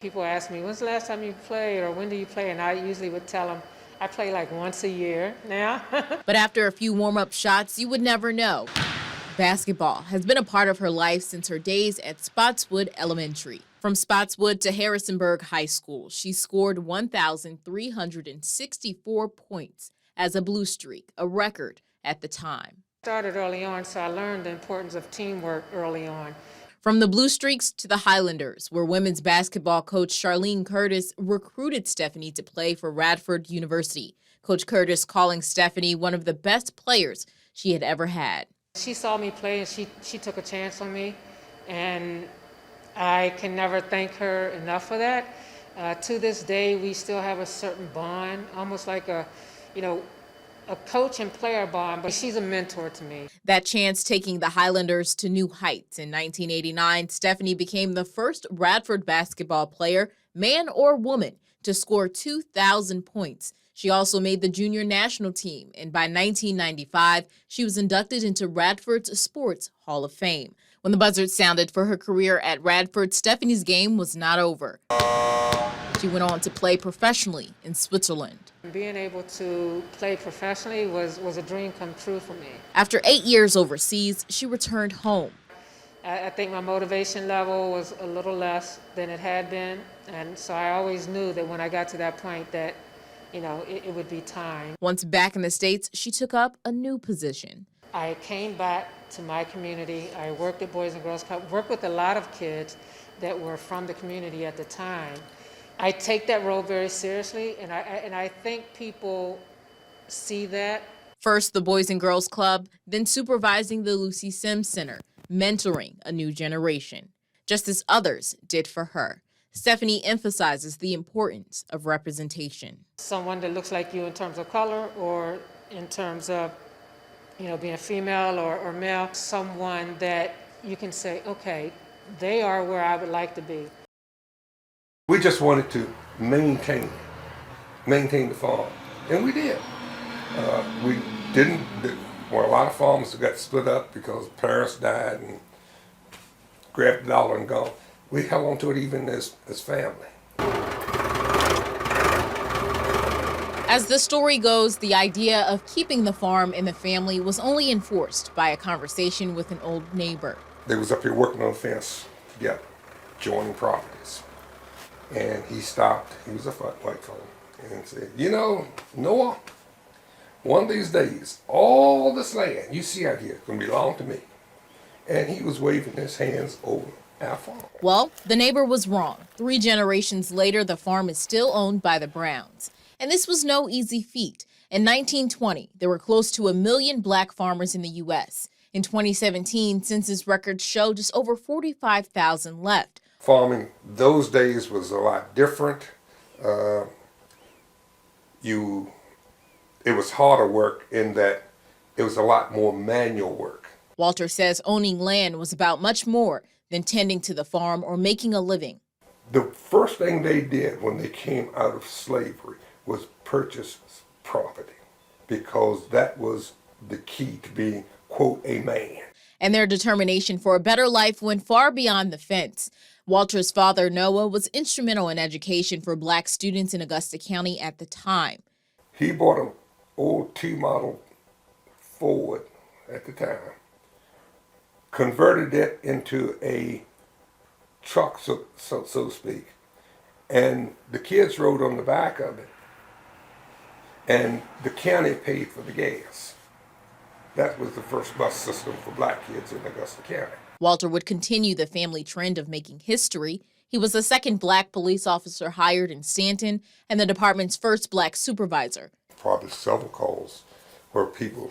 People ask me, when's the last time you played or when do you play? And I usually would tell them I play like once a year now. But after a few warm-up shots, you would never know. Basketball has been a part of her life since her days at Spotswood Elementary. From Spotswood to Harrisonburg High School, she scored 1,364 points as a Blue Streak, a record at the time. Started early on, so I learned the importance of teamwork early on. From the Blue Streaks to the Highlanders, where women's basketball coach Charlene Curtis recruited Stephanie to play for Radford University. Coach Curtis calling Stephanie one of the best players she had ever had. She saw me play and she took a chance on me, and I can never thank her enough for that. To this day, we still have a certain bond, almost like a coach and player bond, but she's a mentor to me. That chance taking the Highlanders to new heights. In 1989, Stephanie became the first Radford basketball player, man or woman, to score 2,000 points. She also made the junior national team, and by 1995, she was inducted into Radford's Sports Hall of Fame. When the buzzer sounded for her career at Radford, Stephanie's game was not over. She went on to play professionally in Switzerland. Being able to play professionally was a dream come true for me. After 8 years overseas, she returned home. I think my motivation level was a little less than it had been, and so I always knew that when I got to that point that it would be time. Once back in the States, she took up a new position. I came back to my community. I worked at Boys and Girls Club, worked with a lot of kids that were from the community at the time. I take that role very seriously, and I think people see that. First, the Boys and Girls Club, then supervising the Lucy Sims Center, mentoring a new generation, just as others did for her. Stephanie emphasizes the importance of representation. Someone that looks like you in terms of color or in terms of, being female or male, someone that you can say, okay, they are where I would like to be. We just wanted to maintain the farm, and we did. We didn't, well, a lot of farms got split up because parents died and grabbed the dollar and gone. We held on to it even as family. As the story goes, the idea of keeping the farm in the family was only enforced by a conversation with an old neighbor. They was up here working on the fence together, joining properties. And he stopped, he was a white fellow, and said, Noah, one of these days, all this land you see out here is going to belong to me. And he was waving his hands over our farm. Well, the neighbor was wrong. 3 generations later, the farm is still owned by the Browns. And this was no easy feat. In 1920, there were close to 1 million black farmers in the U.S. In 2017, census records show just over 45,000 left. Farming those days was a lot different. It was harder work in that it was a lot more manual work. Walter says owning land was about much more than tending to the farm or making a living. The first thing they did when they came out of slavery was purchase property, because that was the key to being, quote, a man. And their determination for a better life went far beyond the fence. Walter's father, Noah, was instrumental in education for black students in Augusta County at the time. He bought an old T-model Ford at the time, converted it into a truck, so to speak, and the kids rode on the back of it, and the county paid for the gas. That was the first bus system for black kids in Augusta County. Walter would continue the family trend of making history. He was the second black police officer hired in Stanton and the department's first black supervisor. Probably several calls where people,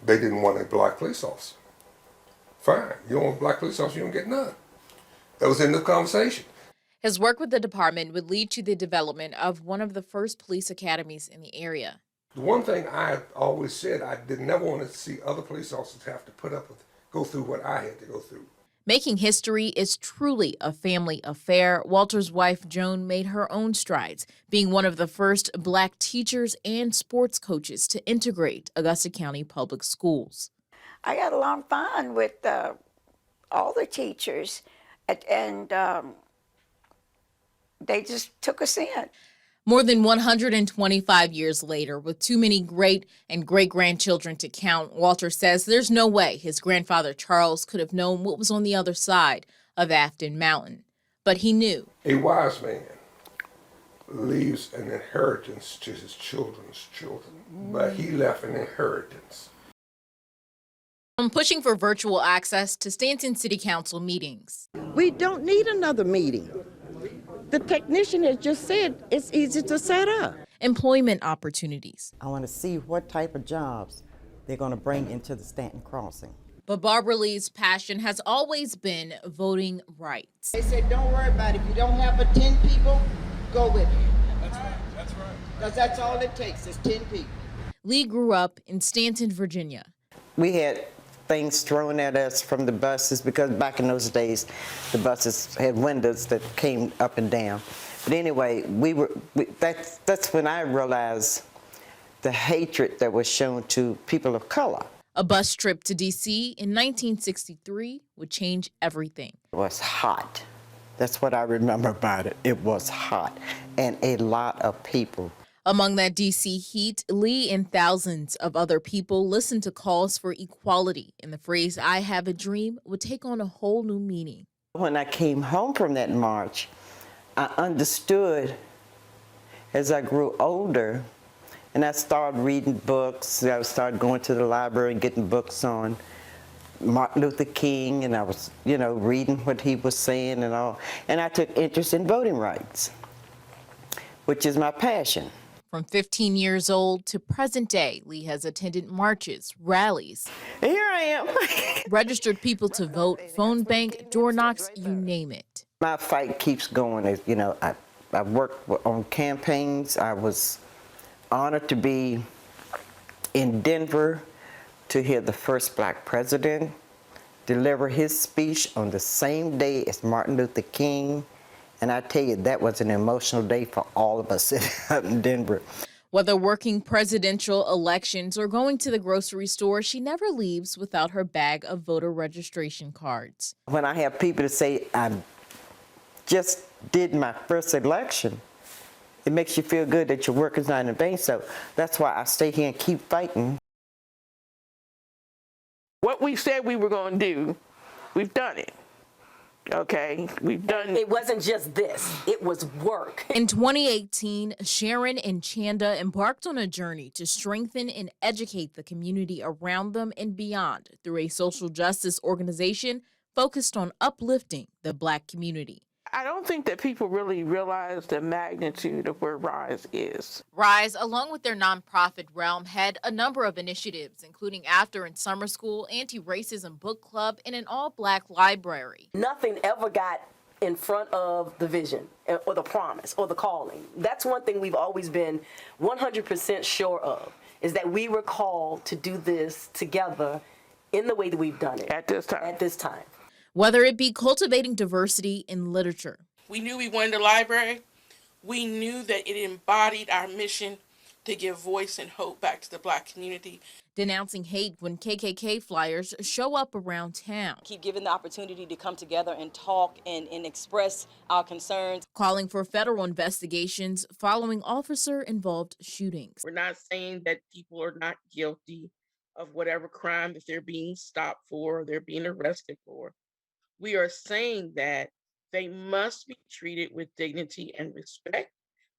they didn't want a black police officer. Fine, you don't want a black police officer, you don't get none. That was in the conversation. His work with the department would lead to the development of one of the first police academies in the area. The one thing I always said, I never want to see other police officers have to go through what I had to go through. Making history is truly a family affair. Walter's wife, Joan, made her own strides, being one of the first black teachers and sports coaches to integrate Augusta County Public Schools. I got along fine with all the teachers, and they just took us in. More than 125 years later, with too many great and great-grandchildren to count, Walter says there's no way his grandfather Charles could have known what was on the other side of Afton Mountain. But he knew. A wise man leaves an inheritance to his children's children, but he left an inheritance. From pushing for virtual access to Stanton City Council meetings. We don't need another meeting. The technician has just said it's easy to set up. Employment opportunities. I want to see what type of jobs they're going to bring into the Stanton Crossing. But Barbara Lee's passion has always been voting rights. They said, don't worry about it. If you don't have but 10 people, go with it. That's right. That's right. Because that's all it takes is 10 people. Lee grew up in Stanton, Virginia. We had things thrown at us from the buses because back in those days, the buses had windows that came up and down. But anyway, that's when I realized the hatred that was shown to people of color. A bus trip to D.C. in 1963 would change everything. It was hot. That's what I remember about it. It was hot, and a lot of people. Among that D.C. heat, Lee and thousands of other people listened to calls for equality, and the phrase, "I have a dream," would take on a whole new meaning. When I came home from that march, I understood as I grew older, and I started reading books. I started going to the library and getting books on Martin Luther King, and I was, reading what he was saying and all. And I took interest in voting rights, which is my passion. From 15 years old to present day, Lee has attended marches, rallies. Here I am. Registered people to vote, phone bank, door knocks, you name it. My fight keeps going. I worked on campaigns. I was honored to be in Denver to hear the first black president deliver his speech on the same day as Martin Luther King. And I tell you, that was an emotional day for all of us out in Denver. Whether working presidential elections or going to the grocery store, she never leaves without her bag of voter registration cards. When I have people to say, I just did my first election, it makes you feel good that your work is not in vain. So that's why I stay here and keep fighting. What we said we were going to do, we've done it. Okay, we've done. It wasn't just this, it was work. In 2018, Sharon and Chanda embarked on a journey to strengthen and educate the community around them and beyond through a social justice organization focused on uplifting the Black community. I don't think that people really realize the magnitude of where RISE is. RISE, along with their nonprofit realm, had a number of initiatives, including after and summer school, anti-racism book club, and an all-Black library. Nothing ever got in front of the vision or the promise or the calling. That's one thing we've always been 100% sure of, is that we were called to do this together in the way that we've done it. At this time. At this time. Whether it be cultivating diversity in literature. We knew we wanted a library. We knew that it embodied our mission to give voice and hope back to the Black community. Denouncing hate when KKK flyers show up around town. Keep giving the opportunity to come together and talk and express our concerns. Calling for federal investigations following officer-involved shootings. We're not saying that people are not guilty of whatever crime that they're being stopped for or they're being arrested for. We are saying that they must be treated with dignity and respect.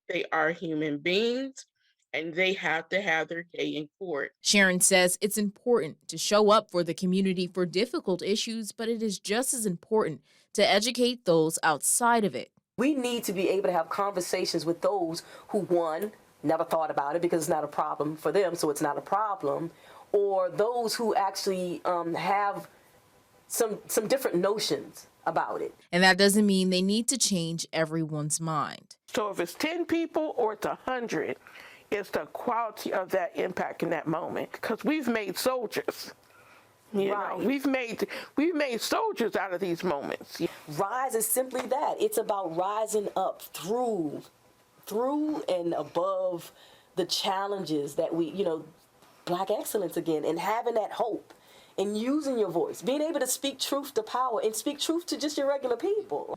They are human beings, and they have to have their day in court. Sharon says it's important to show up for the community for difficult issues, but it is just as important to educate those outside of it. We need to be able to have conversations with those who, one, never thought about it because it's not a problem for them, so it's not a problem, or those who actually have some different notions about it. And that doesn't mean they need to change everyone's mind. So if it's 10 people or it's 100, it's the quality of that impact in that moment. Because we've made soldiers. You know, we've made soldiers out of these moments. RISE is simply that. It's about rising up through and above the challenges that we, Black excellence again, and having that hope. And using your voice, being able to speak truth to power and speak truth to just your regular people.